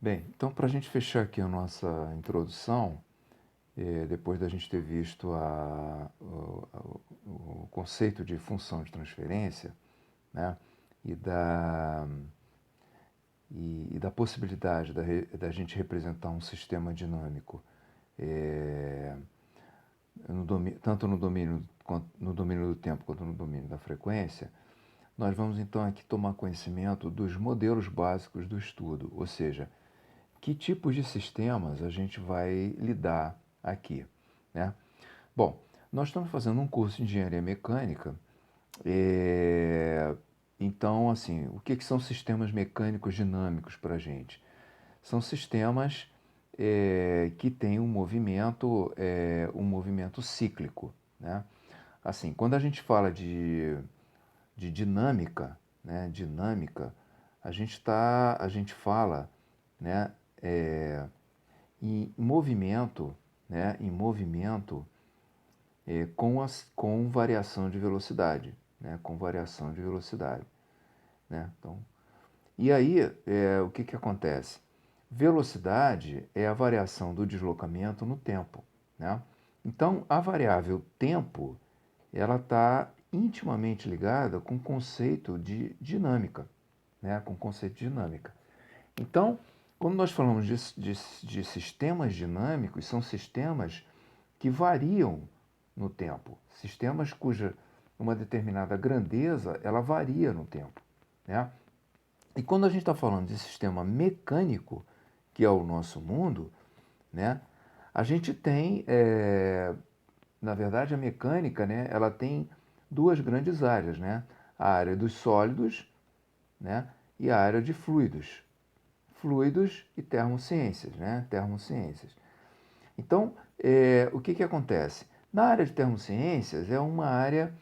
Bem, então para a gente fechar aqui a nossa introdução, depois da gente ter visto o conceito de função de transferência, né, e da possibilidade da gente representar um sistema dinâmico, é, tanto no domínio do tempo quanto no domínio da frequência, nós vamos então aqui tomar conhecimento dos modelos básicos do estudo, ou seja, que tipos de sistemas a gente vai lidar aqui, né? Bom, nós estamos fazendo um curso de engenharia mecânica, então, assim, o que são sistemas mecânicos dinâmicos para a gente? São sistemas que têm um movimento cíclico, né? Assim, quando a gente fala de dinâmica, né? Dinâmica, a gente fala, né? É, em movimento, né? Em movimento com variação de velocidade, né? Com variação de velocidade, né? Então, e aí, o que que acontece? Velocidade é a variação do deslocamento no tempo, né? Então, a variável tempo, ela está intimamente ligada com o conceito de dinâmica, né? Com o conceito de dinâmica. Então, quando nós falamos de sistemas dinâmicos, são sistemas que variam no tempo, sistemas cuja uma determinada grandeza ela varia no tempo, né? E quando a gente está falando de sistema mecânico, que é o nosso mundo, né? A gente tem, na verdade, a mecânica, né? Ela tem duas grandes áreas, né? A área dos sólidos, né? E a área de fluidos, fluidos e termociências, né? Termociências. Então, o que que acontece? Na área de termociências é uma área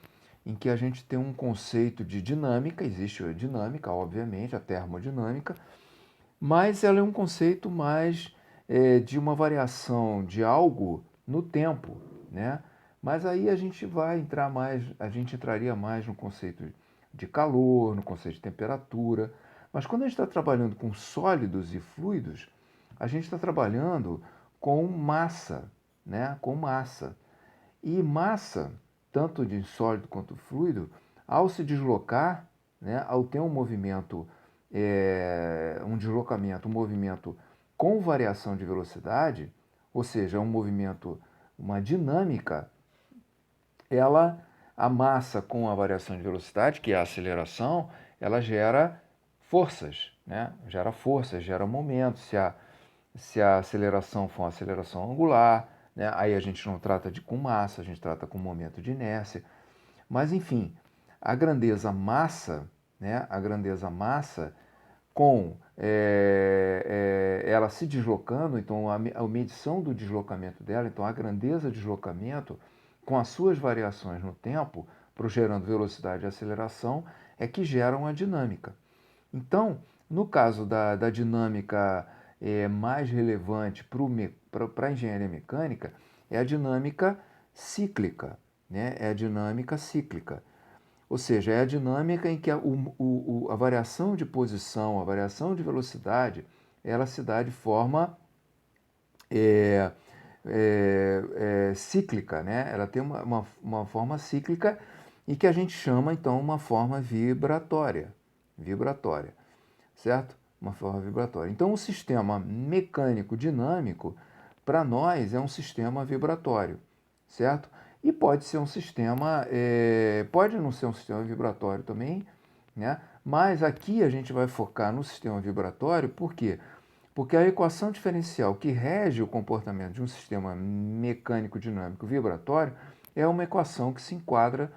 em que a gente tem um conceito de dinâmica, existe a dinâmica, obviamente, a termodinâmica, mas ela é um conceito mais de uma variação de algo no tempo, né? Mas aí a gente entraria mais no conceito de calor, no conceito de temperatura. Mas quando a gente está trabalhando com sólidos e fluidos, a gente está trabalhando com massa, né? Com massa. E massa, tanto de sólido quanto fluido, ao se deslocar, né, ao ter um movimento, um deslocamento, um movimento com variação de velocidade, ou seja, um movimento, uma dinâmica, ela, a massa com a variação de velocidade, que é a aceleração, ela gera forças, né? Gera forças, gera momentos. Se a aceleração for uma aceleração angular, né? Aí a gente não trata com massa, a gente trata com momento de inércia. Mas enfim, a grandeza massa, né? A grandeza massa com ela se deslocando, então a medição do deslocamento dela, então a grandeza de deslocamento com as suas variações no tempo, gerando velocidade e aceleração, é que geram a dinâmica. Então, no caso da dinâmica mais relevante para a engenharia mecânica, é a dinâmica cíclica, né? É a dinâmica cíclica. Ou seja, é a dinâmica em que a variação de posição, a variação de velocidade, ela se dá de forma é, cíclica, né? Ela tem uma forma cíclica e que a gente chama então uma forma vibratória, vibratória, certo? Uma forma vibratória. Então, o sistema mecânico dinâmico, para nós, é um sistema vibratório, certo? E pode ser um sistema, pode não ser um sistema vibratório também, né? Mas aqui a gente vai focar no sistema vibratório, por quê? Porque a equação diferencial que rege o comportamento de um sistema mecânico dinâmico vibratório é uma equação que se enquadra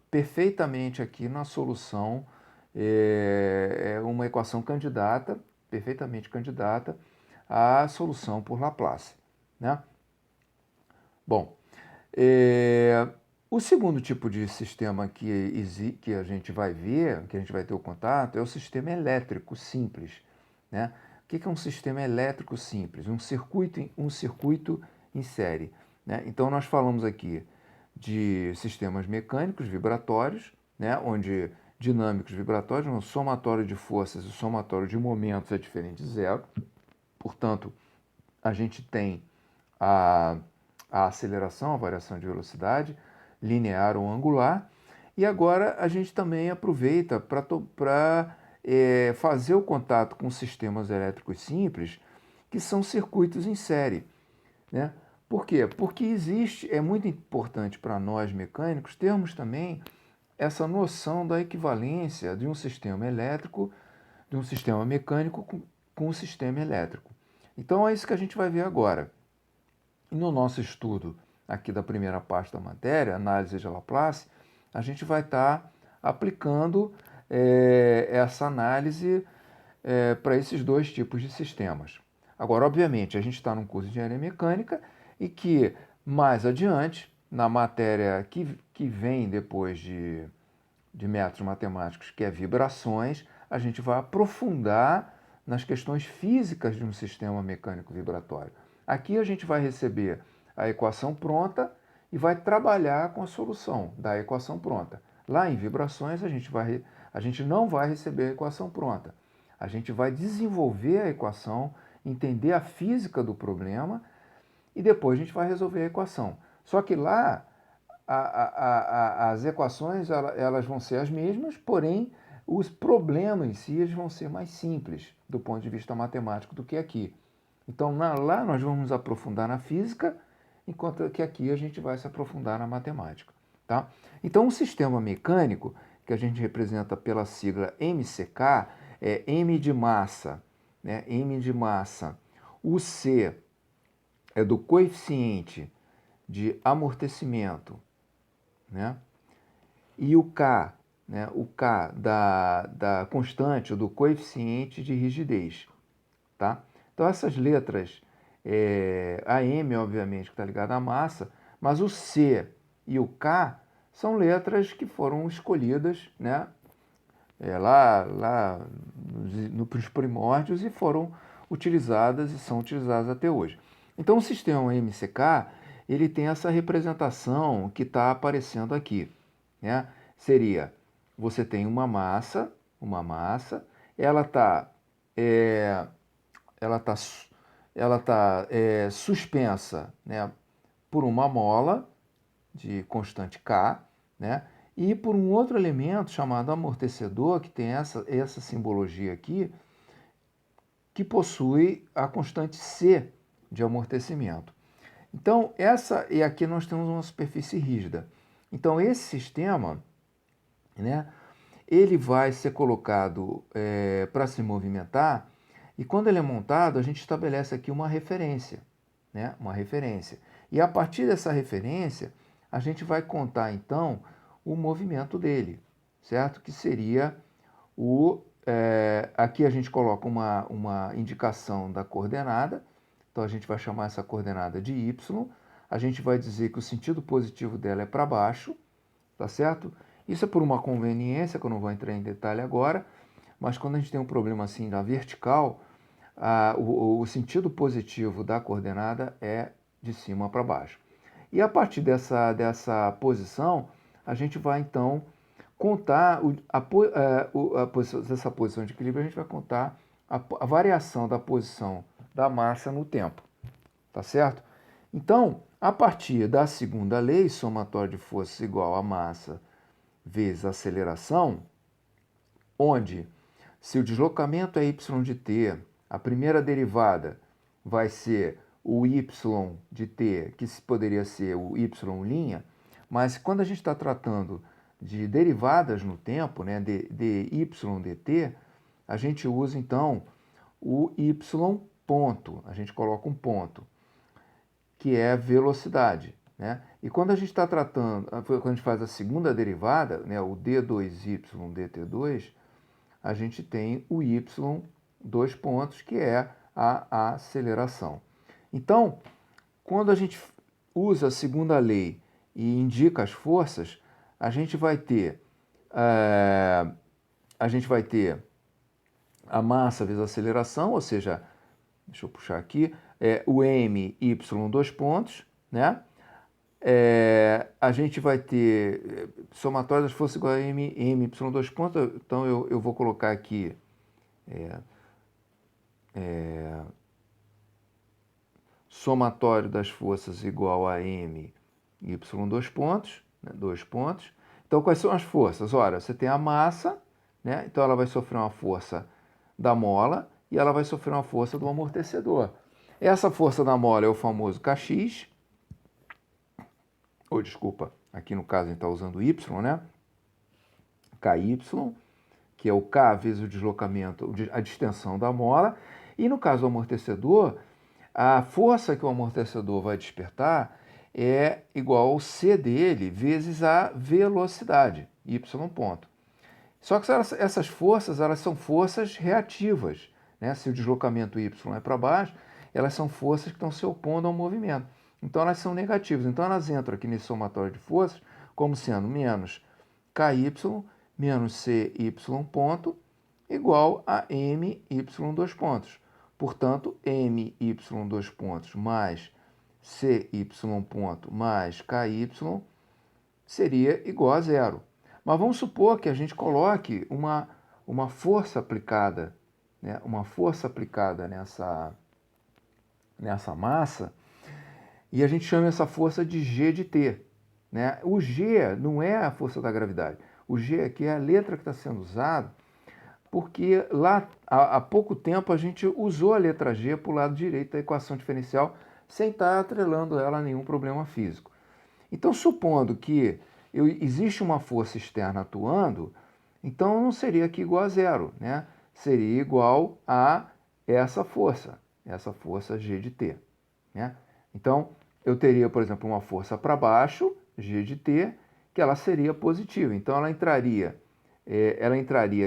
perfeitamente aqui na solução, é uma equação candidata, perfeitamente candidata à solução por Laplace, né? Bom, é, o segundo tipo de sistema que a gente vai ver, que a gente vai ter o contato, é o sistema elétrico simples, né? O que é um sistema elétrico simples? Um circuito em série, né? Então nós falamos aqui de sistemas mecânicos vibratórios, né? Onde dinâmicos vibratórios, o somatório de forças e o somatório de momentos é diferente de zero, Portanto, a gente tem a, a aceleração, a variação de velocidade, linear ou angular, e agora a gente também aproveita para fazer o contato com sistemas elétricos simples, que são circuitos em série, né? Por quê? Porque é muito importante para nós mecânicos termos também essa noção da equivalência de um sistema elétrico, de um sistema mecânico com um sistema elétrico. Então é isso que a gente vai ver agora. E no nosso estudo aqui da primeira parte da matéria, análise de Laplace, a gente vai estar aplicando essa análise para esses dois tipos de sistemas. Agora, obviamente, a gente está num curso de engenharia mecânica e que mais adiante, na matéria que vem depois de métodos matemáticos, que é vibrações, a gente vai aprofundar nas questões físicas de um sistema mecânico vibratório. Aqui a gente vai receber a equação pronta e vai trabalhar com a solução da equação pronta. Lá em vibrações a gente não vai receber a equação pronta. A gente vai desenvolver a equação, entender a física do problema e depois a gente vai resolver a equação. Só que lá as equações elas vão ser as mesmas, porém os problemas em si eles vão ser mais simples do ponto de vista matemático do que aqui. Então lá nós vamos nos aprofundar na física, enquanto que aqui a gente vai se aprofundar na matemática. Tá? Então um sistema mecânico, que a gente representa pela sigla MCK, é M de massa, né? M de massa. O C é do coeficiente de amortecimento, né? E o K, né? O K da constante, do coeficiente de rigidez. Tá? Então essas letras, a M obviamente que está ligada à massa, mas o C e o K são letras que foram escolhidas, né? Lá nos primórdios e foram utilizadas e são utilizadas até hoje. Então o sistema MCK ele tem essa representação que está aparecendo aqui, né? Seria, você tem uma massa, ela está ela tá, suspensa, né, por uma mola de constante K, né, e por um outro elemento chamado amortecedor, que tem essa simbologia aqui, que possui a constante C de amortecimento. Então, e aqui nós temos uma superfície rígida. Então, esse sistema, né, ele vai ser colocado para se movimentar, e quando ele é montado, a gente estabelece aqui uma referência, né? Uma referência. E a partir dessa referência, a gente vai contar então o movimento dele, certo? Que seria aqui a gente coloca uma indicação da coordenada, então a gente vai chamar essa coordenada de y, a gente vai dizer que o sentido positivo dela é para baixo, tá certo? Isso é por uma conveniência, que eu não vou entrar em detalhe agora, mas quando a gente tem um problema assim na vertical, o sentido positivo da coordenada é de cima para baixo. E a partir dessa posição, a gente vai então contar dessa posição de equilíbrio, a gente vai contar a variação da posição da massa no tempo, tá certo? Então, a partir da segunda lei, somatório de forças igual a massa vezes a aceleração, onde se o deslocamento é y de t, a primeira derivada vai ser o y de t, que poderia ser o y', mas quando a gente está tratando de derivadas no tempo, né, de y dt, a gente usa então o y ponto, a gente coloca um ponto, que é velocidade. Né? E quando a gente está tratando, quando a gente faz a segunda derivada, né, o d2y dt2, a gente tem o y, dois pontos, que é a aceleração. Então, quando a gente usa a segunda lei e indica as forças, a gente vai ter a massa vezes a aceleração, ou seja, deixa eu puxar aqui, o m, y, dois pontos, né? A gente vai ter somatório das forças igual a m, y, dois pontos, então eu vou colocar aqui somatório das forças igual a M, Y, dois pontos, né? Dois pontos. Então, quais são as forças? Ora, você tem a massa, né? Então ela vai sofrer uma força da mola e ela vai sofrer uma força do amortecedor. Essa força da mola é o famoso Kx, ou desculpa, aqui no caso a gente está usando Y, né? KY, que é o K vezes o deslocamento, a distensão da mola. E no caso do amortecedor, a força que o amortecedor vai despertar é igual ao C dele vezes a velocidade, y ponto. Só que essas forças, elas são forças reativas, né? Se o deslocamento y é para baixo, elas são forças que estão se opondo ao movimento. Então elas são negativas. Então elas entram aqui nesse somatório de forças como sendo menos ky menos cy ponto igual a my dois pontos. Portanto, my dois pontos mais cy ponto mais ky seria igual a zero. Mas vamos supor que a gente coloque uma força aplicada, né? Uma força aplicada nessa massa, e a gente chama essa força de G de T. Né? O G não é a força da gravidade. O G aqui é a letra que está sendo usada, porque lá há pouco tempo a gente usou a letra G para o lado direito da equação diferencial sem estar atrelando ela a nenhum problema físico. Então, supondo que existe uma força externa atuando, então não seria aqui igual a zero, né? Seria igual a essa força G de T. Né? Então, eu teria, por exemplo, uma força para baixo, G de T, que ela seria positiva. Então, ela entraria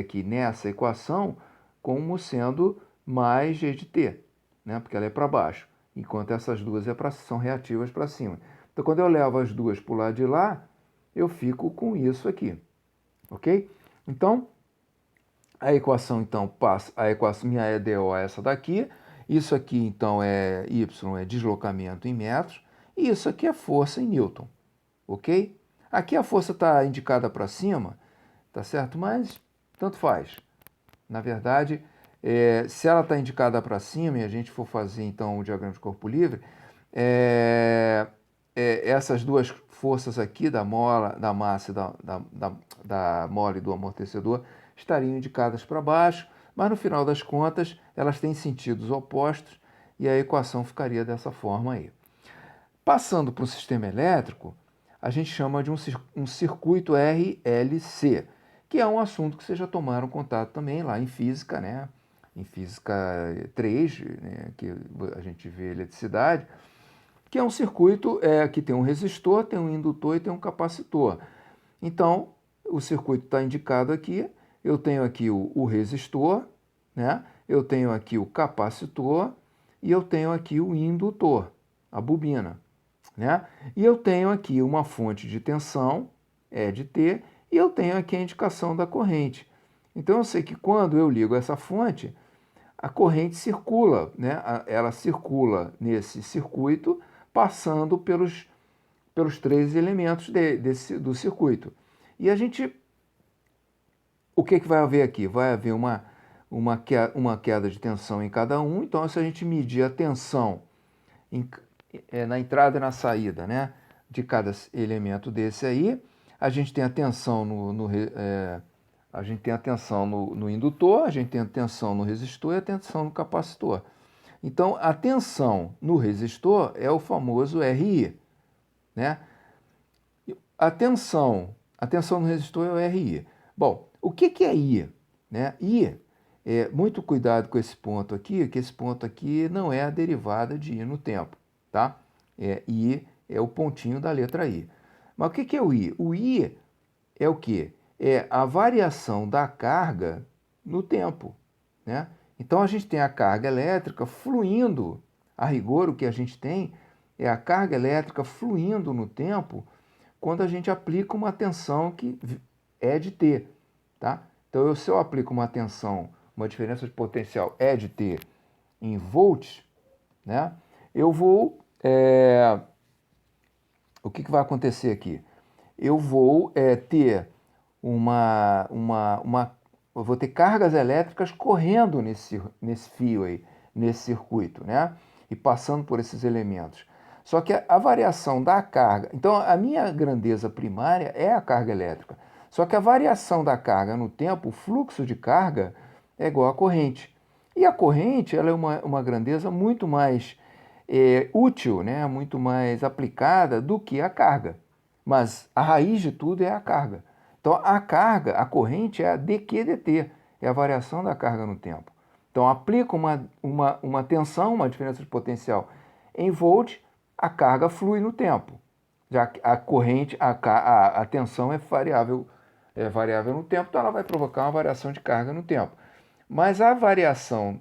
aqui nessa equação como sendo mais G de T, né? Porque ela é para baixo, enquanto essas duas são reativas para cima. Então, quando eu levo as duas para o lado de lá, eu fico com isso aqui, ok? Então, a equação, então, passa, minha EDO é essa daqui, isso aqui, então, Y é deslocamento em metros, e isso aqui é força em Newton, ok? Aqui a força está indicada para cima, tá certo? Mas tanto faz. Na verdade, se ela está indicada para cima e a gente for fazer, então, o diagrama de corpo livre, essas duas forças aqui da mola, da massa e da mola e do amortecedor estariam indicadas para baixo, mas no final das contas elas têm sentidos opostos e a equação ficaria dessa forma aí. Passando para o sistema elétrico, a gente chama de um circuito RLC, que é um assunto que vocês já tomaram contato também lá em física, né? Em física 3, né? Que a gente vê eletricidade, que é um circuito que tem um resistor, tem um indutor e tem um capacitor. Então, o circuito está indicado aqui, eu tenho aqui o resistor, né? Eu tenho aqui o capacitor e eu tenho aqui o indutor, a bobina. Né? E eu tenho aqui uma fonte de tensão, E de T, e eu tenho aqui a indicação da corrente. Então eu sei que quando eu ligo essa fonte, a corrente circula, né? Ela circula nesse circuito, passando pelos três elementos do circuito. E a gente, o que vai haver aqui? Vai haver uma queda de tensão em cada um. Então, se a gente medir a tensão na entrada e na saída, né, de cada elemento desse aí, a gente tem a tensão a gente tem a tensão no indutor, a gente tem a tensão no resistor e a tensão no capacitor. Então, a tensão no resistor é o famoso RI, né? A tensão no resistor é o RI. Bom, o que é I? Né? I, muito cuidado com esse ponto aqui, que esse ponto aqui não é a derivada de I no tempo, tá? I é o pontinho da letra I. Mas o que é o I? O I é o quê? É a variação da carga no tempo, né? Então a gente tem a carga elétrica fluindo, a rigor o que a gente tem é a carga elétrica fluindo no tempo quando a gente aplica uma tensão que é de T, tá? Então se eu aplico uma tensão, uma diferença de potencial E de T em volts, né? Eu vou o que vai acontecer aqui? Eu vou ter eu vou ter cargas elétricas correndo nesse fio aí, nesse circuito, né? e passando por esses elementos. Só que a variação da carga... Então, a minha grandeza primária é a carga elétrica. Só que a variação da carga no tempo, o fluxo de carga, é igual à corrente. E a corrente ela é uma grandeza muito mais útil, né? Muito mais aplicada do que a carga. Mas a raiz de tudo é a carga. Então, a carga, a corrente é a dQ/dt, é a variação da carga no tempo. Então, aplica uma tensão, uma diferença de potencial em volt, a carga flui no tempo. Já que a corrente, a tensão é variável no tempo, então ela vai provocar uma variação de carga no tempo. Mas a variação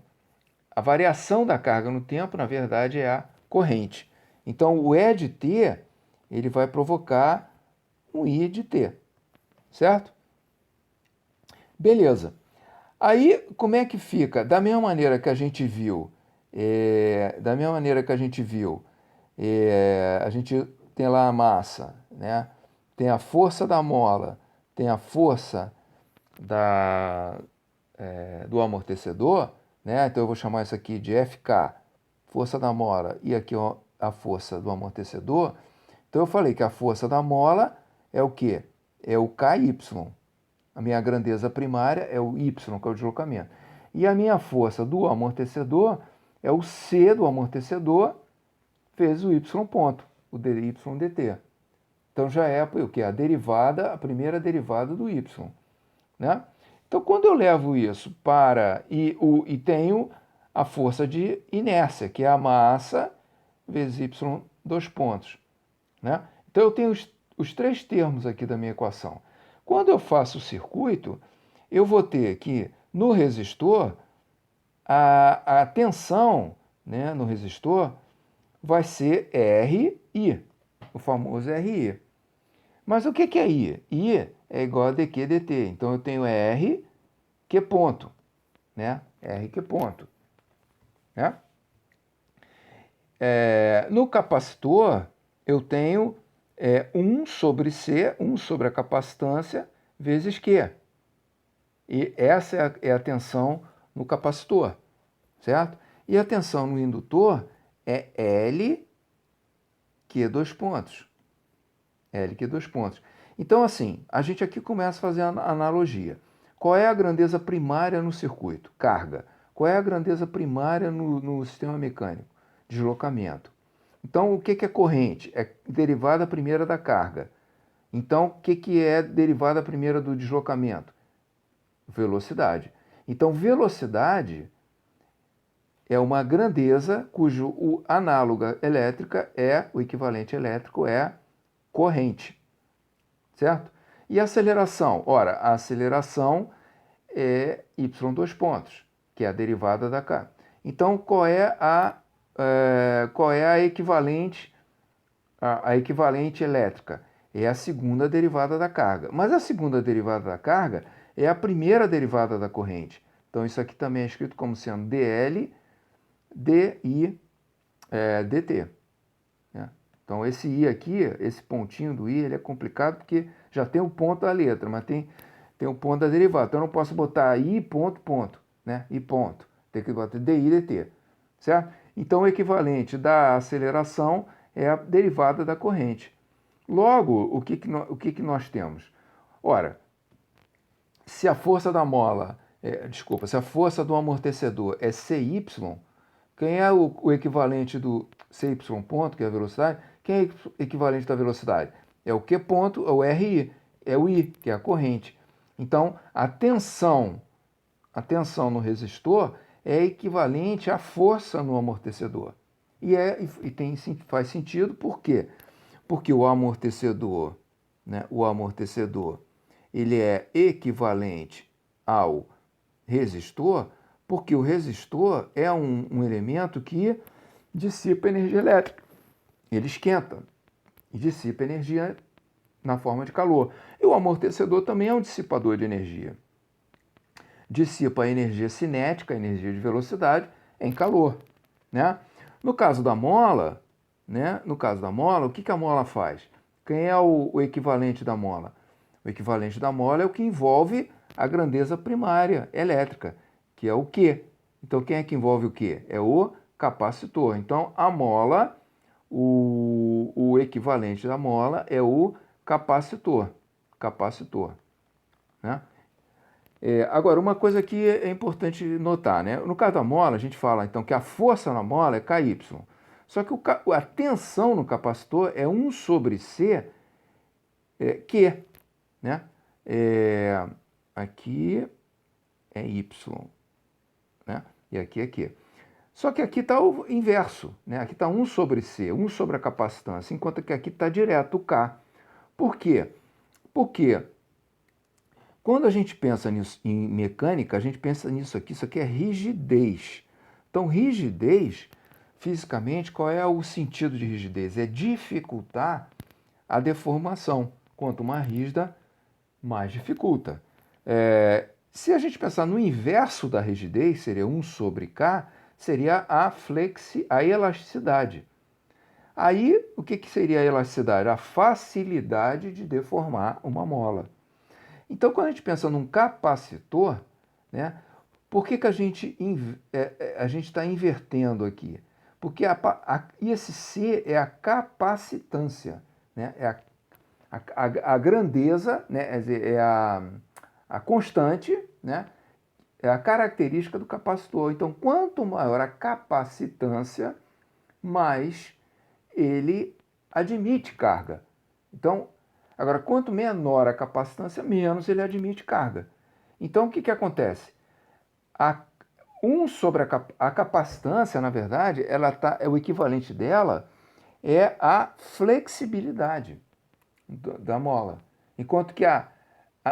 da carga no tempo, na verdade, é a corrente. Então, o E de T, ele vai provocar um I de T, certo? Beleza. Aí, como é que fica? Da mesma maneira que a gente viu, a gente tem lá a massa, né? Tem a força da mola, tem a força do amortecedor, né? Então eu vou chamar isso aqui de FK, força da mola, e aqui ó, a força do amortecedor. Então eu falei que a força da mola é o quê? É o KY. A minha grandeza primária é o Y, que é o deslocamento. E a minha força do amortecedor é o C do amortecedor vezes o Y ponto, o dy dt. Então já é o que? A primeira derivada do Y. Né? Então quando eu levo isso para... E tenho a força de inércia, que é a massa vezes Y dois pontos. Né? Então eu tenho os três termos aqui da minha equação. Quando eu faço o circuito, eu vou ter que, no resistor, a tensão, né, no resistor vai ser RI, o famoso RI. Mas o que é I? I é igual a dQ/dt. Então eu tenho R, que ponto, né? R, que ponto. Né? No capacitor, eu tenho 1 sobre C, 1 sobre a capacitância, vezes Q. E essa é a tensão no capacitor, certo? E a tensão no indutor é L, Q dois pontos. L, Q dois pontos. Então, assim, a gente aqui começa a fazer a analogia. Qual é a grandeza primária no circuito? Carga. Qual é a grandeza primária no sistema mecânico? Deslocamento. Então, o que é corrente? É derivada primeira da carga. Então, o que é derivada primeira do deslocamento? Velocidade. Então, velocidade é uma grandeza cujo análoga elétrica o equivalente elétrico é corrente. Certo? E a aceleração? Ora, a aceleração é y dois pontos, que é a derivada da carga. Então, qual é a equivalente elétrica? É a segunda derivada da carga. Mas a segunda derivada da carga é a primeira derivada da corrente. Então, isso aqui também é escrito como sendo dL, di, dt. Né? Então, esse I aqui, esse pontinho do I, ele é complicado porque já tem o ponto da letra, mas tem o ponto da derivada. Então, eu não posso botar I ponto, ponto, né? I ponto. Tem que botar di, dt. Certo? Então, o equivalente da aceleração é a derivada da corrente. Logo, o que nós temos? Ora, se a força da mola, se a força do amortecedor é CY, quem é o equivalente do CY ponto, que é a velocidade? Quem é o equivalente da velocidade? É o Q ponto, é o RI, é o I, que é a corrente. Então, a tensão no resistor é equivalente à força no amortecedor. Faz sentido, por quê? Porque o amortecedor, né, ele é equivalente ao resistor, porque o resistor é um elemento que dissipa energia elétrica. Ele esquenta e dissipa energia na forma de calor. E o amortecedor também é um dissipador de energia. Dissipa a energia cinética, a energia de velocidade, em calor. Né? No caso da mola, o que a mola faz? Quem é o equivalente da mola? O equivalente da mola é o que envolve a grandeza primária elétrica, que é o Q. Então, quem é que envolve o Q? É o capacitor. Então, a mola, o equivalente da mola é o capacitor. Né? Agora, uma coisa que é importante notar, né? No caso da mola, a gente fala então que a força na mola é Ky. Só que a tensão no capacitor é 1 sobre C Q, né? Aqui é Y, né? E aqui é Q. Só que aqui está o inverso, né? Aqui está 1 sobre C, 1 sobre a capacitância, enquanto que aqui está direto o K. Por quê? Porque quando a gente pensa nisso, em mecânica, a gente pensa nisso aqui, isso aqui é rigidez. Então, rigidez, fisicamente, qual é o sentido de rigidez? É dificultar a deformação. Quanto mais rígida, mais dificulta. Se a gente pensar no inverso da rigidez, seria 1 sobre K, seria a elasticidade. Aí, o que seria a elasticidade? A facilidade de deformar uma mola. Então, quando a gente pensa num capacitor, né, por que a gente está invertendo aqui? Porque esse C é a capacitância, né, é a grandeza, né, é a constante, né, é a característica do capacitor. Então, quanto maior a capacitância, mais ele admite carga. Então, agora, quanto menor a capacitância, menos ele admite carga. Então, o que acontece? A capacitância, na verdade, o equivalente dela é a flexibilidade da mola. Enquanto que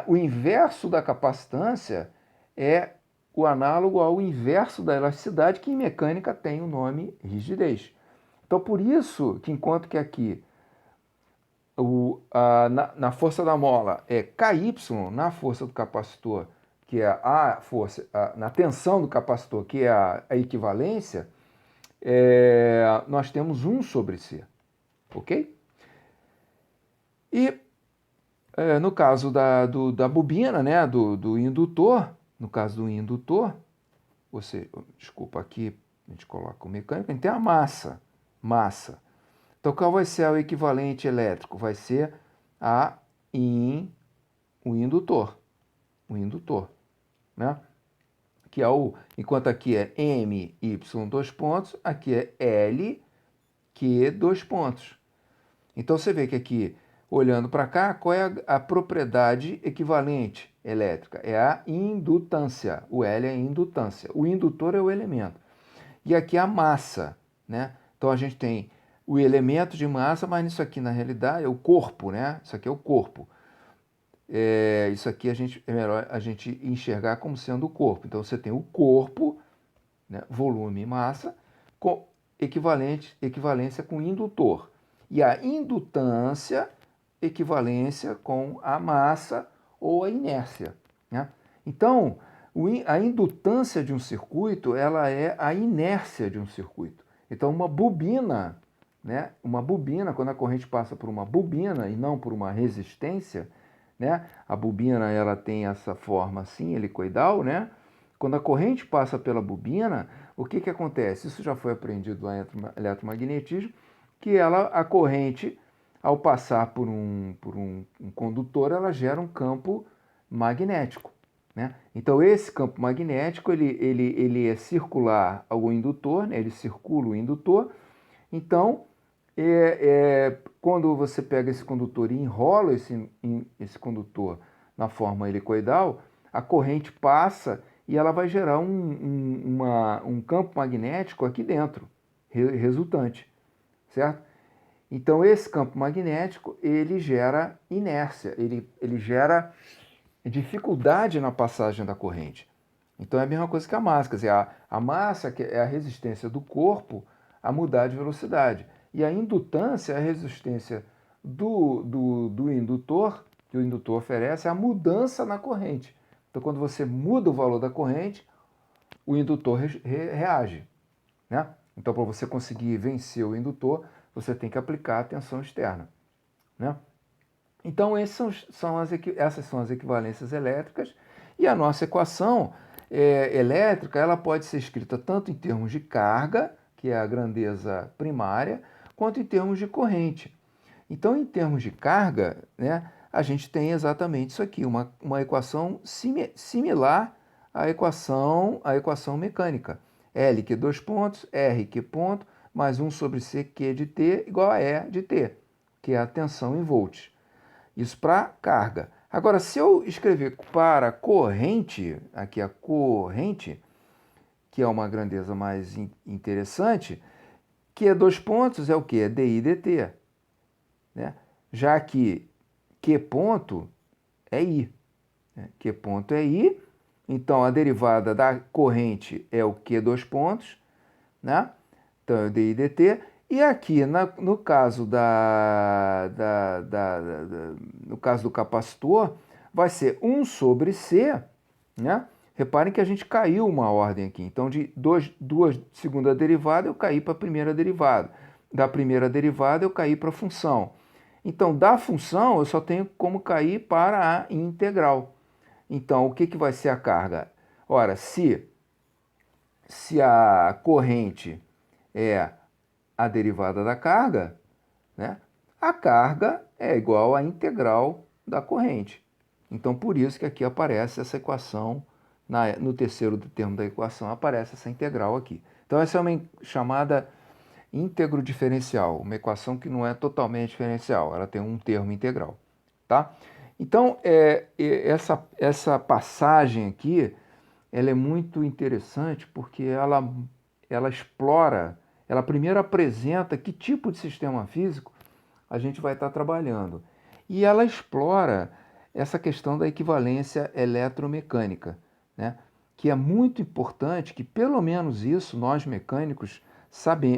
o inverso da capacitância é o análogo ao inverso da elasticidade, que em mecânica tem o nome rigidez. Então, por isso que enquanto que aqui na força da mola é Ky, na força do capacitor, que é a força, na tensão do capacitor, que é a equivalência, nós temos 1 sobre C, ok? E no caso da bobina, né, do indutor, no caso do indutor, desculpa, aqui a gente coloca o mecânico, a gente tem a massa. Então, qual vai ser o equivalente elétrico? Vai ser o indutor, né? Que é enquanto aqui é M, Y, 2 pontos, aqui é L, Q, 2 pontos. Então, você vê que aqui, olhando para cá, qual é a propriedade equivalente elétrica? É a indutância. O L é a indutância. O indutor é o elemento. E aqui a massa, né? Então, a gente tem o elemento de massa, mas isso aqui, na realidade, é o corpo, né? Isso aqui é o corpo. Isso aqui é melhor a gente enxergar como sendo o corpo. Então, você tem o corpo, né? Volume e massa, com equivalência com indutor. E a indutância, equivalência com a massa ou a inércia, né? Então, a indutância de um circuito, ela é a inércia de um circuito. Então, uma bobina, né? Quando a corrente passa por uma bobina e não por uma resistência, né? A bobina, ela tem essa forma assim, helicoidal, né? Quando a corrente passa pela bobina, o que acontece? Isso já foi aprendido lá no eletromagnetismo, que a corrente, ao passar por um condutor, ela gera um campo magnético, né? Então, esse campo magnético, ele é circular ao indutor, né? Ele circula o indutor. Então, quando você pega esse condutor e enrola esse condutor na forma helicoidal, a corrente passa e ela vai gerar um campo magnético aqui dentro, resultante, certo? Então, esse campo magnético, ele gera inércia, ele gera dificuldade na passagem da corrente. Então, é a mesma coisa que a massa, quer dizer, a massa que é a resistência do corpo a mudar de velocidade. E a indutância é a resistência do indutor, que o indutor oferece, a mudança na corrente. Então, quando você muda o valor da corrente, o indutor reage, né? Então, para você conseguir vencer o indutor, você tem que aplicar a tensão externa, né? Então, essas são as equivalências elétricas. E a nossa equação elétrica, ela pode ser escrita tanto em termos de carga, que é a grandeza primária, quanto em termos de corrente. Então, em termos de carga, né, a gente tem exatamente isso aqui, uma equação similar à equação mecânica. L, que dois pontos, R, que ponto, mais 1 sobre C, que de T, igual a E de T, que é a tensão em volts. Isso para carga. Agora, se eu escrever para corrente, aqui a corrente, que é uma grandeza mais interessante, que é dois pontos, é o que? É dI dt. Né? Já que Q ponto é I. Né? Q ponto é I, então a derivada da corrente é o Q dois pontos, né? Então é o dI dt. E aqui, no caso no caso do capacitor, vai ser 1 sobre C, né? Reparem que a gente caiu uma ordem aqui. Então, de duas segunda derivada, eu caí para a primeira derivada. Da primeira derivada, eu caí para a função. Então, da função, eu só tenho como cair para a integral. Então, o que vai ser a carga? Ora, se a corrente é a derivada da carga, né, a carga é igual à integral da corrente. Então, por isso que aqui aparece essa equação, no terceiro termo da equação, aparece essa integral aqui. Então, essa é uma chamada íntegro diferencial, uma equação que não é totalmente diferencial, ela tem um termo integral, tá? Então, essa passagem aqui, ela é muito interessante porque ela explora, ela primeiro apresenta que tipo de sistema físico a gente vai estar trabalhando. E ela explora essa questão da equivalência eletromecânica, né? Que é muito importante que pelo menos isso nós mecânicos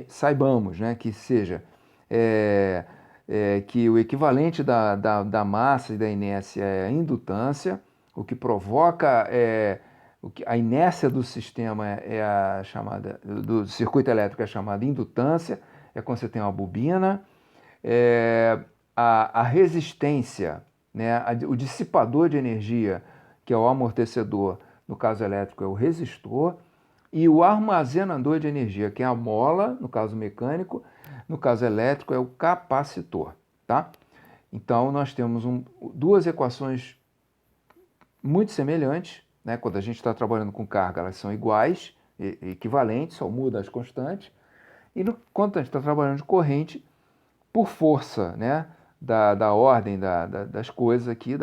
saibamos, né? Que seja que o equivalente da massa e da inércia é a indutância, o que provoca a inércia do sistema é a chamada, do circuito elétrico é chamada indutância, é quando você tem uma bobina. A resistência, né, o dissipador de energia, que é o amortecedor, no caso elétrico é o resistor, e o armazenador de energia, que é a mola, no caso mecânico, no caso elétrico é o capacitor, tá? Então nós temos duas equações muito semelhantes, né? Quando a gente está trabalhando com carga, elas são iguais, equivalentes, só muda as constantes, e quando a gente está trabalhando de corrente, por força, né, da ordem das coisas aqui,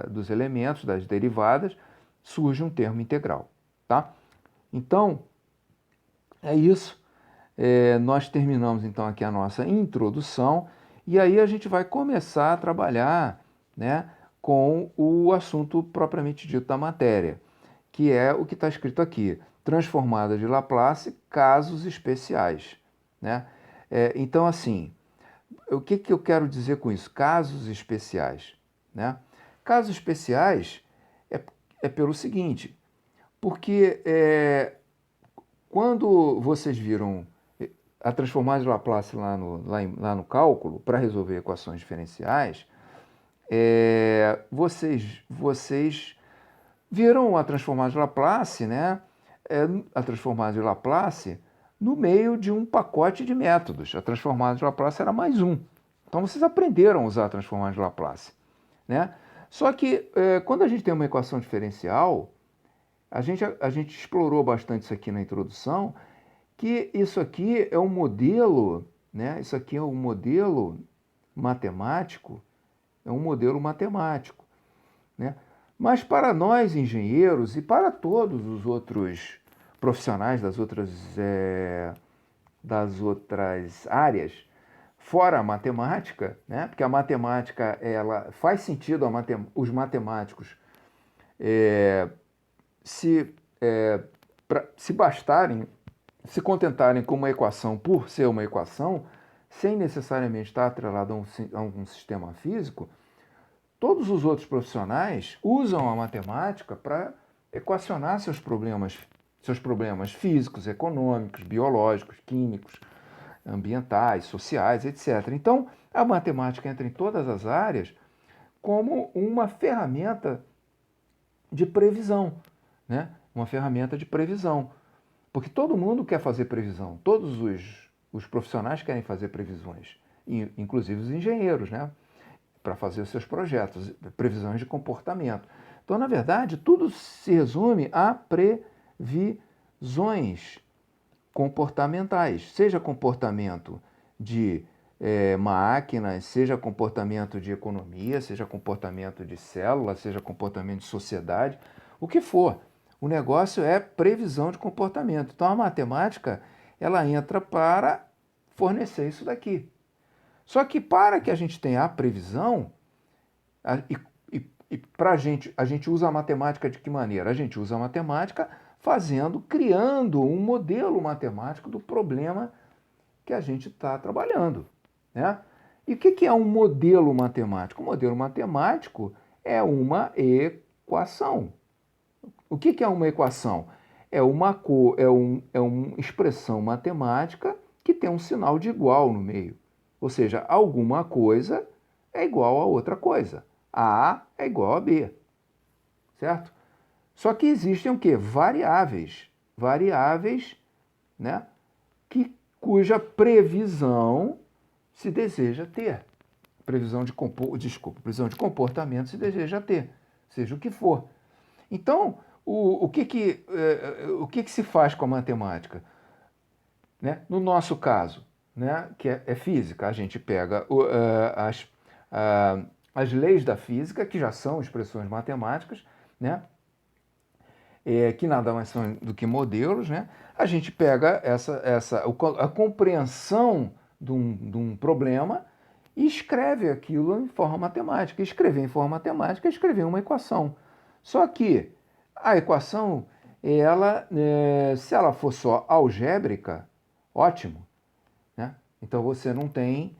dos elementos, das derivadas, surge um termo integral, tá? Então, é isso. Nós terminamos então aqui a nossa introdução e aí a gente vai começar a trabalhar, né, com o assunto propriamente dito da matéria, que é o que está escrito aqui, transformada de Laplace, casos especiais, né? Então, assim, o que eu quero dizer com isso? Casos especiais, né? Casos especiais é pelo seguinte, porque quando vocês viram a transformada de Laplace lá no cálculo, para resolver equações diferenciais, vocês viram a transformada de Laplace, né? A transformada de Laplace no meio de um pacote de métodos. A transformada de Laplace era mais um. Então vocês aprenderam a usar a transformada de Laplace, né? Só que quando a gente tem uma equação diferencial, a gente explorou bastante isso aqui na introdução, que isso aqui é um modelo, né? Isso aqui é um modelo matemático, né? Mas para nós engenheiros e para todos os outros profissionais das outras áreas, fora a matemática, né? Porque a matemática ela faz sentido os matemáticos se bastarem, se contentarem com uma equação por ser uma equação, sem necessariamente estar atrelado a um sistema físico, todos os outros profissionais usam a matemática para equacionar seus problemas físicos, econômicos, biológicos, químicos, ambientais, sociais, etc. Então, a matemática entra em todas as áreas como uma ferramenta de previsão, né? Uma ferramenta de previsão. Porque todo mundo quer fazer previsão, todos os profissionais querem fazer previsões, inclusive os engenheiros, né? Para fazer os seus projetos, previsões de comportamento. Então, na verdade, tudo se resume a previsões comportamentais, seja comportamento de máquinas, seja comportamento de economia, seja comportamento de célula, seja comportamento de sociedade, o que for. O negócio é previsão de comportamento. Então, a matemática, ela entra para fornecer isso daqui. Só que para que a gente tenha a previsão, e para a gente usa a matemática de que maneira? A gente usa a matemática criando um modelo matemático do problema que a gente está trabalhando, né? E o que é um modelo matemático? Um modelo matemático é uma equação. O que é uma equação? É uma expressão matemática que tem um sinal de igual no meio. Ou seja, alguma coisa é igual a outra coisa. A é igual a B, certo? Só que existem o quê? Variáveis. Variáveis, né? Cuja previsão se deseja ter. Previsão de comportamento se deseja ter, seja o que for. Então, o que se faz com a matemática? Né? No nosso caso, né, que é física, a gente pega as leis da física, que já são expressões matemáticas, né, que nada mais são do que modelos, né? A gente pega a compreensão de um problema e escreve aquilo em forma matemática. Escrever em forma matemática é escrever uma equação. Só que a equação, se ela for só algébrica, ótimo, né? Então você não tem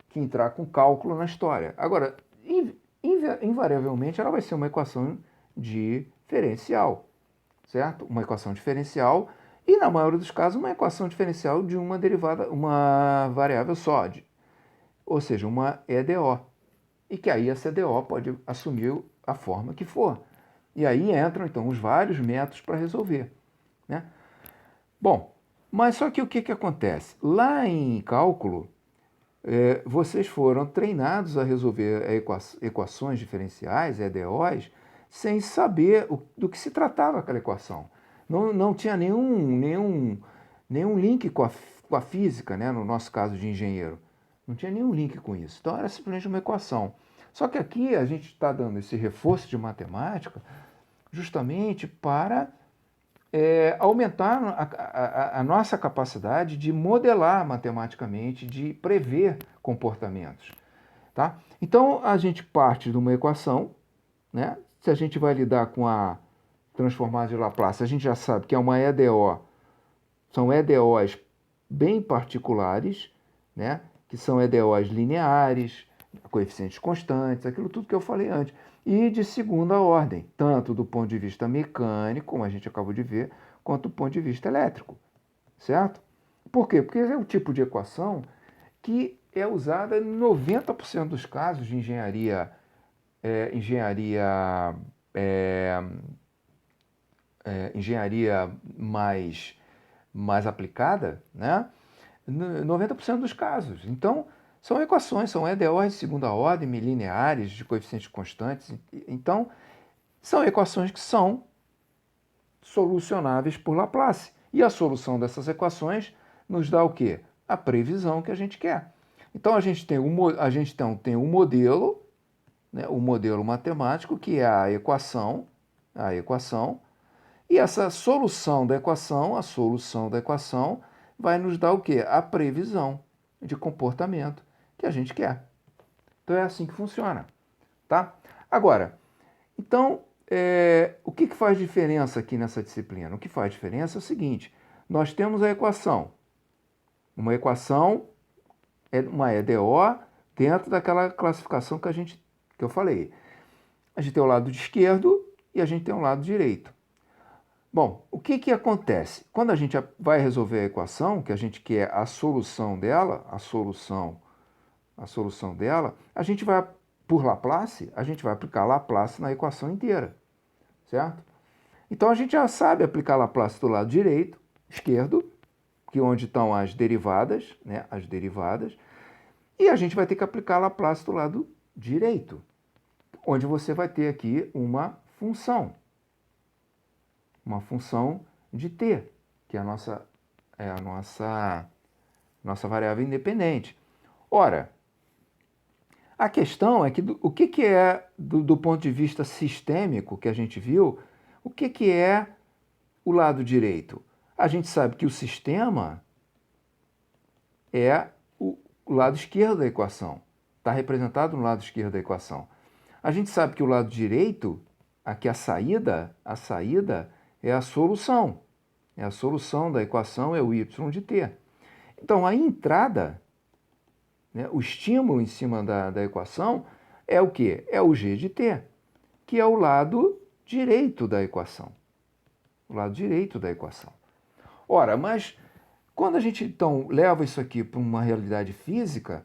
que entrar com cálculo na história. Agora, invariavelmente, ela vai ser uma equação diferencial, certo? Uma equação diferencial e, na maioria dos casos, uma equação diferencial de uma derivada, uma variável só, ou seja, uma EDO. E que aí essa EDO pode assumir a forma que for. E aí entram, então, os vários métodos para resolver, né? Bom, mas só que o que acontece? Lá em cálculo, vocês foram treinados a resolver equações diferenciais, EDOs, sem saber do que se tratava aquela equação. Não tinha nenhum link com a física, né? No nosso caso de engenheiro. Não tinha nenhum link com isso. Então era simplesmente uma equação. Só que aqui a gente está dando esse reforço de matemática justamente para aumentar a nossa capacidade de modelar matematicamente, de prever comportamentos. Tá? Então, a gente parte de uma equação, né? Se a gente vai lidar com a transformada de Laplace, a gente já sabe que é uma EDO, são EDOs bem particulares, né? Que são EDOs lineares, coeficientes constantes, aquilo tudo que eu falei antes, e de segunda ordem, tanto do ponto de vista mecânico, como a gente acabou de ver, quanto do ponto de vista elétrico, certo? Por quê? Porque é o tipo de equação que é usada em 90% dos casos de engenharia mais aplicada, né? 90% dos casos. Então, são equações, são EDOs de segunda ordem, lineares, de coeficientes constantes. Então, são equações que são solucionáveis por Laplace. E a solução dessas equações nos dá o quê? A previsão que a gente quer. Então, a gente tem um modelo, né, o modelo matemático, que é a equação, e essa solução da equação, vai nos dar o quê? A previsão de comportamento que a gente quer. Então é assim que funciona, tá? Agora, então, o que faz diferença aqui nessa disciplina? O que faz diferença é o seguinte: nós temos a equação. Uma equação é uma EDO dentro daquela classificação que eu falei. A gente tem o lado esquerdo e a gente tem o lado direito. Bom, o que acontece? Quando a gente vai resolver a equação, que a gente quer a solução dela, a gente vai, por Laplace, a gente vai aplicar Laplace na equação inteira, certo? Então a gente já sabe aplicar Laplace do lado direito, esquerdo, que é onde estão as derivadas, né? As derivadas, e a gente vai ter que aplicar Laplace do lado direito, onde você vai ter aqui uma função de t, que é a nossa variável independente. Ora, a questão é que o que é, do ponto de vista sistêmico que a gente viu, o que é o lado direito? A gente sabe que o sistema é o lado esquerdo da equação. Está representado no lado esquerdo da equação. A gente sabe que o lado direito, aqui a saída é a solução. É a solução da equação, é o y de t. Então, a entrada, né, o estímulo em cima da equação é o quê? É o g de t, que é o lado direito da equação. O lado direito da equação. Ora, mas quando a gente então leva isso aqui para uma realidade física,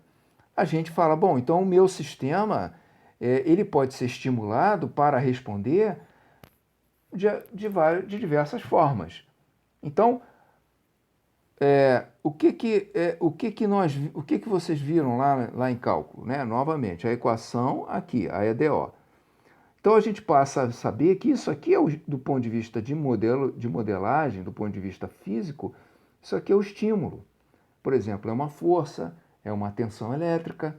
a gente fala, bom, então o meu sistema ele pode ser estimulado para responder de diversas formas. Então, o que vocês viram lá em cálculo, né? Novamente, a equação aqui, a EDO. Então a gente passa a saber que isso aqui do ponto de vista de modelagem, do ponto de vista físico, isso aqui é o estímulo. Por exemplo, é uma força, é uma tensão elétrica.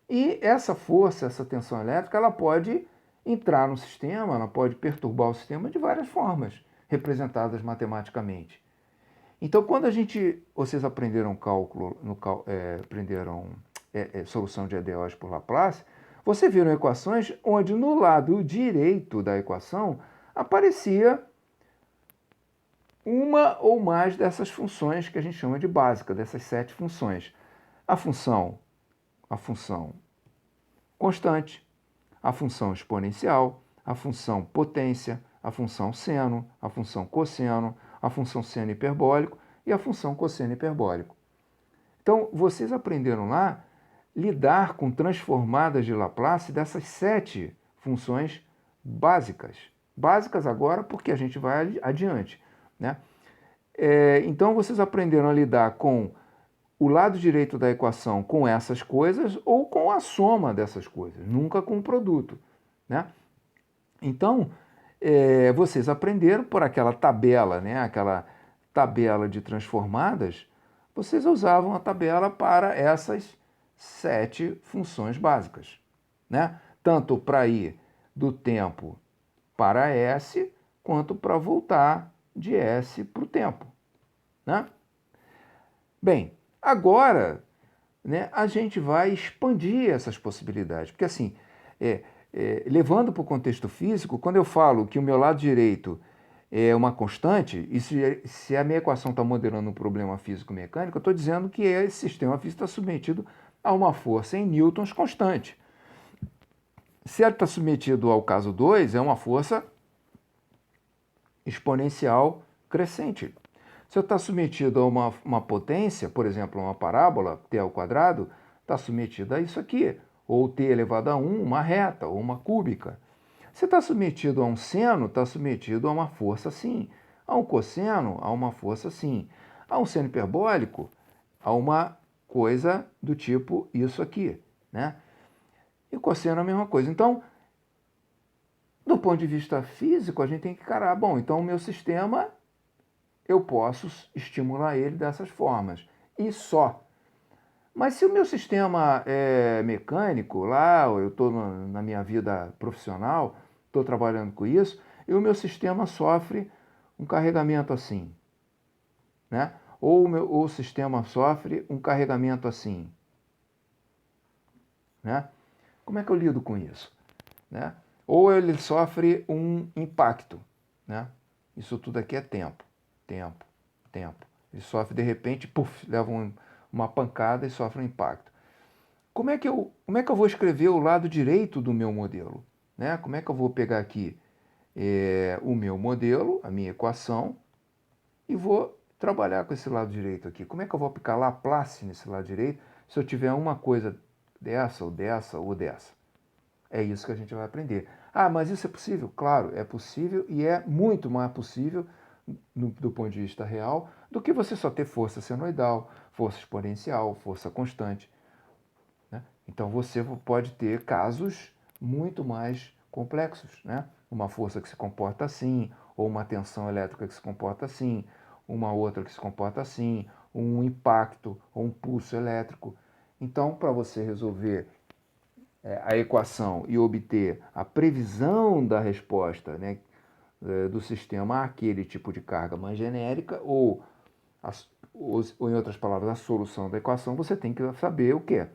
E essa força, essa tensão elétrica, ela pode entrar no sistema, ela pode perturbar o sistema de várias formas, representadas matematicamente. Então, quando vocês aprenderam cálculo, aprenderam solução de EDOs por Laplace, vocês viram equações onde no lado direito da equação aparecia uma ou mais dessas funções que a gente chama de básica, dessas 7 funções. A função constante, a função exponencial, a função potência, a função seno, a função cosseno, a função seno hiperbólico e a função cosseno hiperbólico. Então, vocês aprenderam lá lidar com transformadas de Laplace dessas 7 funções básicas. Básicas agora porque a gente vai adiante, né? Então, vocês aprenderam a lidar com o lado direito da equação com essas coisas ou com a soma dessas coisas, nunca com o produto, né? Então, vocês aprenderam por aquela tabela, né? Aquela tabela de transformadas, vocês usavam a tabela para essas 7 funções básicas, né? Tanto para ir do tempo para S, quanto para voltar de S para o tempo, né? Bem, agora, né, a gente vai expandir essas possibilidades, porque assim, levando para o contexto físico, quando eu falo que o meu lado direito é uma constante, e se a minha equação está modelando um problema físico-mecânico, eu estou dizendo que esse sistema físico está submetido a uma força em newtons constante. Se ele está submetido ao caso 2, é uma força exponencial crescente. Se eu está submetido a uma potência, por exemplo, uma parábola, t ao quadrado, está submetido a isso aqui, ou t elevado a 1, uma reta, ou uma cúbica. Se está submetido a um seno, está submetido a uma força assim. A um cosseno, a uma força assim. A um seno hiperbólico, a uma coisa do tipo isso aqui, né? E cosseno é a mesma coisa. Então, do ponto de vista físico, a gente tem que encarar, bom, então o meu sistema, eu posso estimular ele dessas formas. E só. Mas se o meu sistema é mecânico, lá eu estou na minha vida profissional, estou trabalhando com isso, e o meu sistema sofre um carregamento assim, né? Ou o sistema sofre um carregamento assim, né? Como é que eu lido com isso, né? Ou ele sofre um impacto, né? Isso tudo aqui é tempo, tempo, tempo. Ele sofre de repente, puf, leva uma pancada e sofre um impacto. Como é que eu vou escrever o lado direito do meu modelo, né? Como é que eu vou pegar aqui o meu modelo, a minha equação, e vou trabalhar com esse lado direito aqui? Como é que eu vou aplicar Laplace nesse lado direito se eu tiver uma coisa dessa, ou dessa, ou dessa? É isso que a gente vai aprender. Ah, mas isso é possível? Claro, é possível e é muito mais possível do ponto de vista real do que você só ter força senoidal, força exponencial, força constante, né? Então você pode ter casos muito mais complexos, né? Uma força que se comporta assim, ou uma tensão elétrica que se comporta assim, uma outra que se comporta assim, um impacto ou um pulso elétrico. Então, para você resolver a equação e obter a previsão da resposta, né, do sistema àquele tipo de carga mais genérica, ou em outras palavras, a solução da equação, você tem que saber o que?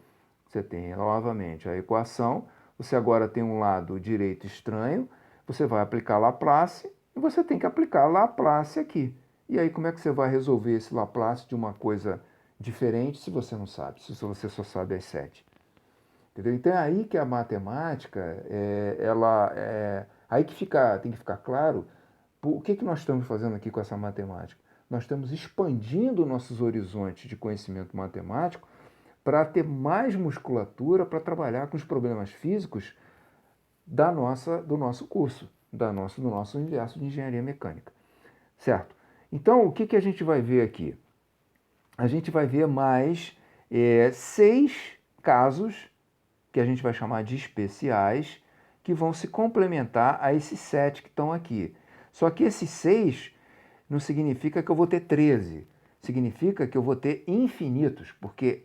Você tem novamente a equação, você agora tem um lado direito estranho, você vai aplicar Laplace e você tem que aplicar Laplace aqui. E aí como é que você vai resolver esse Laplace de uma coisa diferente se você não sabe, se você só sabe as 7? Entendeu? Então é aí que a matemática, aí que tem que ficar claro o que nós estamos fazendo aqui com essa matemática. Nós estamos expandindo nossos horizontes de conhecimento matemático para ter mais musculatura para trabalhar com os problemas físicos do nosso curso, do nosso universo de engenharia mecânica. Certo? Então, o que a gente vai ver aqui? A gente vai ver mais 6 casos que a gente vai chamar de especiais, que vão se complementar a esses 7 que estão aqui. Só que esses 6 não significa que eu vou ter 13, significa que eu vou ter infinitos, porque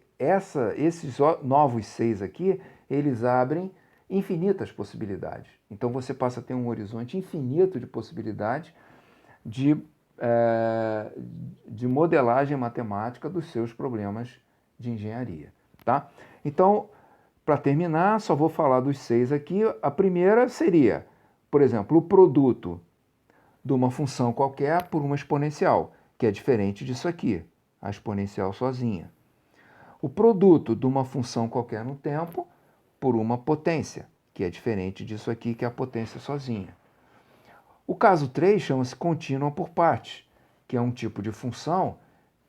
esses novos 6 aqui, eles abrem infinitas possibilidades. Então você passa a ter um horizonte infinito de possibilidades de, de modelagem matemática dos seus problemas de engenharia. Tá? Então, para terminar, só vou falar dos 6 aqui. A primeira seria, por exemplo, o produto de uma função qualquer por uma exponencial, que é diferente disso aqui, a exponencial sozinha. O produto de uma função qualquer no tempo por uma potência, que é diferente disso aqui, que é a potência sozinha. O caso 3 chama-se contínua por partes, que é um tipo de função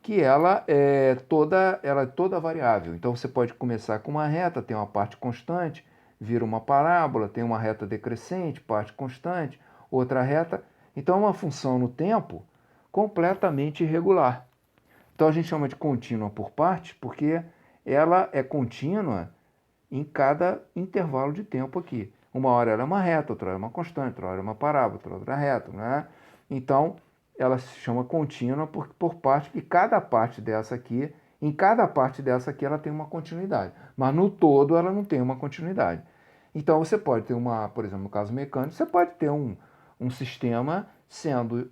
que ela é toda variável. Então você pode começar com uma reta, tem uma parte constante, vira uma parábola, tem uma reta decrescente, parte constante, outra reta. Então é uma função no tempo completamente irregular. Então a gente chama de contínua por partes porque ela é contínua em cada intervalo de tempo aqui. Uma hora ela é uma reta, outra hora é uma constante, outra hora é uma parábola, outra hora é reta, né? Então, ela se chama contínua por parte, que cada parte dessa aqui, em cada parte dessa aqui ela tem uma continuidade, mas no todo ela não tem uma continuidade. Então você pode ter por exemplo, no caso mecânico, você pode ter um sistema sendo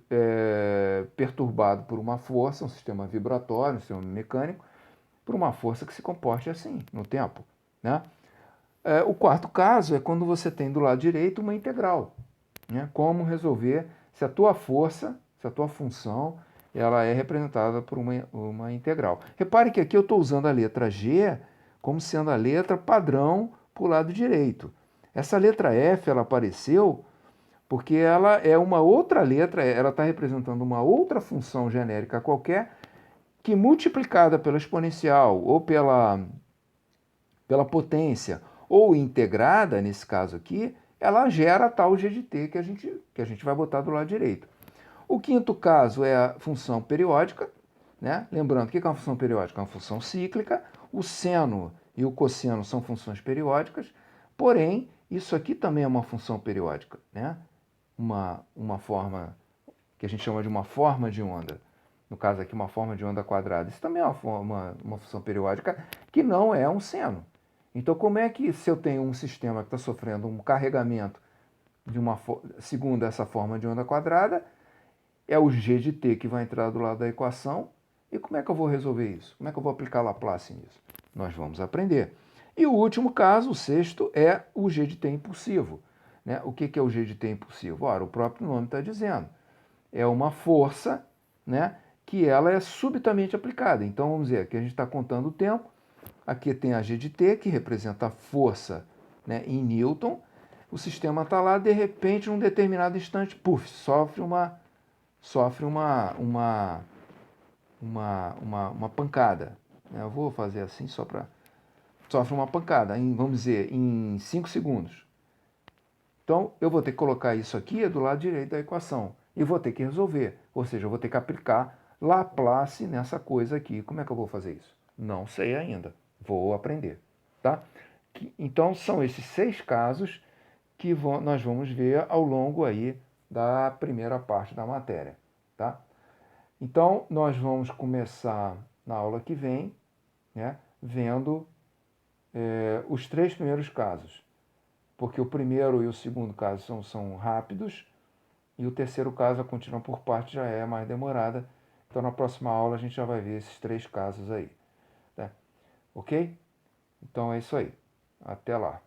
perturbado por uma força, um sistema vibratório, um sistema mecânico, por uma força que se comporte assim no tempo, né? O quarto caso é quando você tem do lado direito uma integral, né? Como resolver se a tua força, se a tua função, ela é representada por uma integral. Repare que aqui eu estou usando a letra G como sendo a letra padrão para o lado direito. Essa letra F ela apareceu porque ela é uma outra letra, ela está representando uma outra função genérica qualquer que multiplicada pela exponencial ou pela potência ou integrada, nesse caso aqui, ela gera tal g de t que a gente vai botar do lado direito. O quinto caso é a função periódica, né? Lembrando, o que é uma função periódica? É uma função cíclica. O seno e o cosseno são funções periódicas, porém, isso aqui também é uma função periódica, né? Uma forma que a gente chama de uma forma de onda. No caso aqui, uma forma de onda quadrada. Isso também é uma função periódica que não é um seno. Então, como é que, se eu tenho um sistema que está sofrendo um carregamento segundo essa forma de onda quadrada, é o g de t que vai entrar do lado da equação, e como é que eu vou resolver isso? Como é que eu vou aplicar Laplace nisso? Nós vamos aprender. E o último caso, o sexto, é o g de t impulsivo. Né? O que é o g de t impulsivo? Ora, o próprio nome está dizendo. É uma força, né, que ela é subitamente aplicada. Então, vamos dizer, aqui a gente está contando o tempo. Aqui tem a g de t, que representa a força, né, em Newton. O sistema está lá, de repente, num determinado instante, puf, sofre uma pancada. Eu vou fazer assim só para... Sofre uma pancada, vamos dizer, em 5 segundos. Então, eu vou ter que colocar isso aqui do lado direito da equação e vou ter que resolver. Ou seja, eu vou ter que aplicar Laplace nessa coisa aqui. Como é que eu vou fazer isso? Não sei ainda. Vou aprender, tá? Então, são esses 6 casos que nós vamos ver ao longo aí da primeira parte da matéria, tá? Então, nós vamos começar na aula que vem, né, vendo os 3 primeiros casos, porque o primeiro e o segundo caso são rápidos, e o terceiro caso, a continuação por parte, já é mais demorada. Então, na próxima aula, a gente já vai ver esses 3 casos aí, tá? Ok? Então, é isso aí. Até lá.